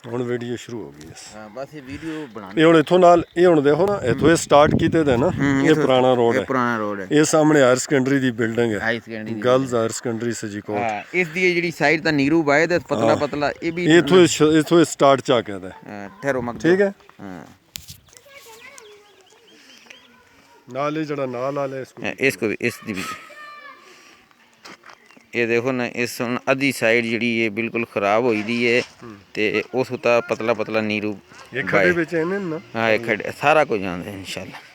ਹੁਣ ਵੀਡੀਓ ਸ਼ੁਰੂ ਹੋ ਗਈ ਹੈ। ਹਾਂ ਬਸ ਇਹ ਵੀਡੀਓ ਬਣਾਣੀ ਇਹ ਹੁਣ ਇੱਥੋਂ ਨਾਲ ਇਹ ਹੁਣ ਦੇਖੋ ਨਾ ਇੱਥੋਂ ਇਹ ਸਟਾਰਟ ਕੀਤੇ ਦੇ ਨਾ ਇਹ ਪੁਰਾਣਾ ਰੋਡ ਹੈ। ਪੁਰਾਣਾ ਰੋਡ ਹੈ। ਇਹ ਸਾਹਮਣੇ ਹਾਇਰ ਸੈਕੰਡਰੀ ਦੀ ਬਿਲਡਿੰਗ ਹੈ। ਹਾਈ ਸੈਕੰਡਰੀ ਦੀ ਗਰਲਜ਼ ਹਾਇਰ ਸੈਕੰਡਰੀ ਸਜੀਕੋਟ। ਹਾਂ ਇਸ ਦੀ ਜਿਹੜੀ ਸਾਈਡ ਤਾਂ ਨੀਰੂ ਬਾਏ ਤੇ ਪਤਲਾ ਪਤਲਾ ਇਹ ਵੀ ਇੱਥੋਂ ਸਟਾਰਟ ਚਾ ਕੇ ਦਾ ਠਹਿਰੋ ਮਕ ਠੀਕ ਹੈ। ਹਾਂ ਨਾਲ ਇਹ ਜਿਹੜਾ ਨਾਲ ਵਾਲਾ इसको भी इस दी भी ये देखो ना इस अद्धी साइड जी ये बिल्कुल खराब हो दी है ते उस उता पतला पतला नीरू ये खड़े बेच है ना। हाँ ये खड़े सारा कुछ जानते हैं इंशाल्लाह।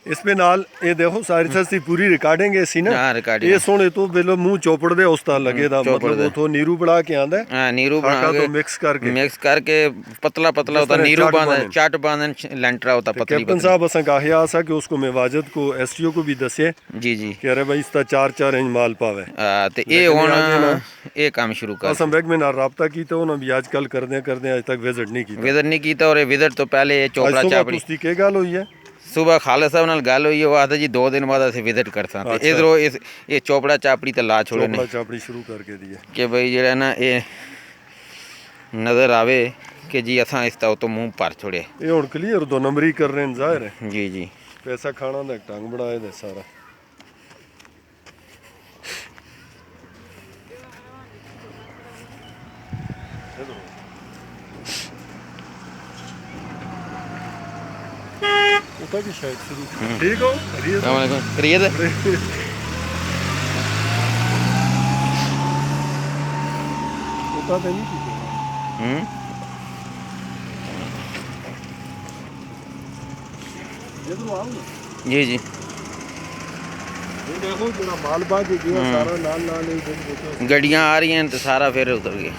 इसमें नाल ये देखो सारी सस्ती पूरी रिकॉर्डिंग है सी ना। हाँ रिकॉर्डिंग ये सुने तो बिलो मुंह चौपड़ दे उस ताल लगे दा मतलब वो तो नीरू बना के आंदा है। हाँ नीरू बना के तो मिक्स करके पतला पतला होता नीरू बांधा चाट बांधन लेंटरा होता पतली। कैप्टन साहब असा कहा आसा कि उसको मैं वाजिद को एसटीओ को भी दसे जी जी कि अरे भाई इसका 4-4 इंच माल पावे ते ये हुन ये काम शुरू कर असम बैग में ना राब्ता कीता उन्होंने भी आजकल करदे आज तक विजिट नहीं कीता और विजिट तो पहले चोपड़ा चापड़ी उसकी क्या गल हुई है। सुबह खालिद साहब नाल गल हुई वो आखदा जी 2 दिन बाद असीं विजिट करसां ते इधरों इस ये चोपड़ा चापड़ी ते ला छोड़े ने चापड़ी शुरू करके दी है कि भाई जेड़ा ना ये नज़र आवे कि जी असां इसका तो मुंह भर छोड़े। ये हुण क्लियर 2 नंबरी कर रहे हैं जाहिर है जी जी पैसा खाना दा ढंग बनाए दे सारा। की शायद शुरू ठीक हो करिए जी जी देखो जरा मालबा के गया सारा लाल लाल गड्डियां आ रही हैं तो सारा फिर उतर गए।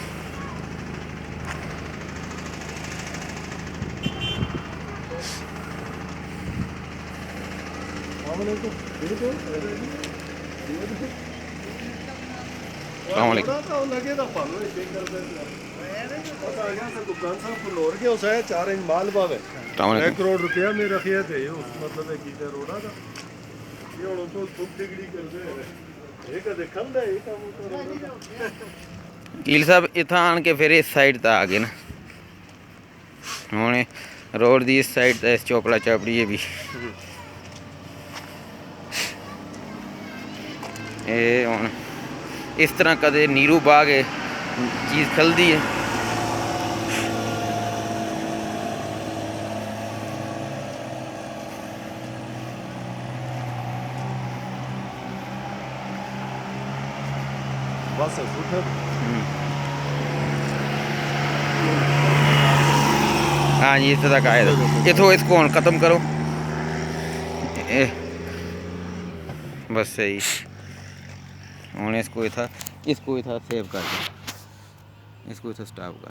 करोड़ रुपया में रखे थे मतलब रोड़ा का ये हुण तो खूब डिग्री करदे एक देखंदा है कील साहब इत्थां आन के फिर इस साइड तक आ गए ना हुण रोड दी इस साइड ते चोपड़ा चापड़ी है भी ये हुण इस तरह कदे नीरू बाग चीज़ खलदी है। बस हाँ जी इतने तक आए इथों इसको हुण खत्म करो बस सही हुण इसको इथा सेव कर दो इसको इथा स्टॉप कर।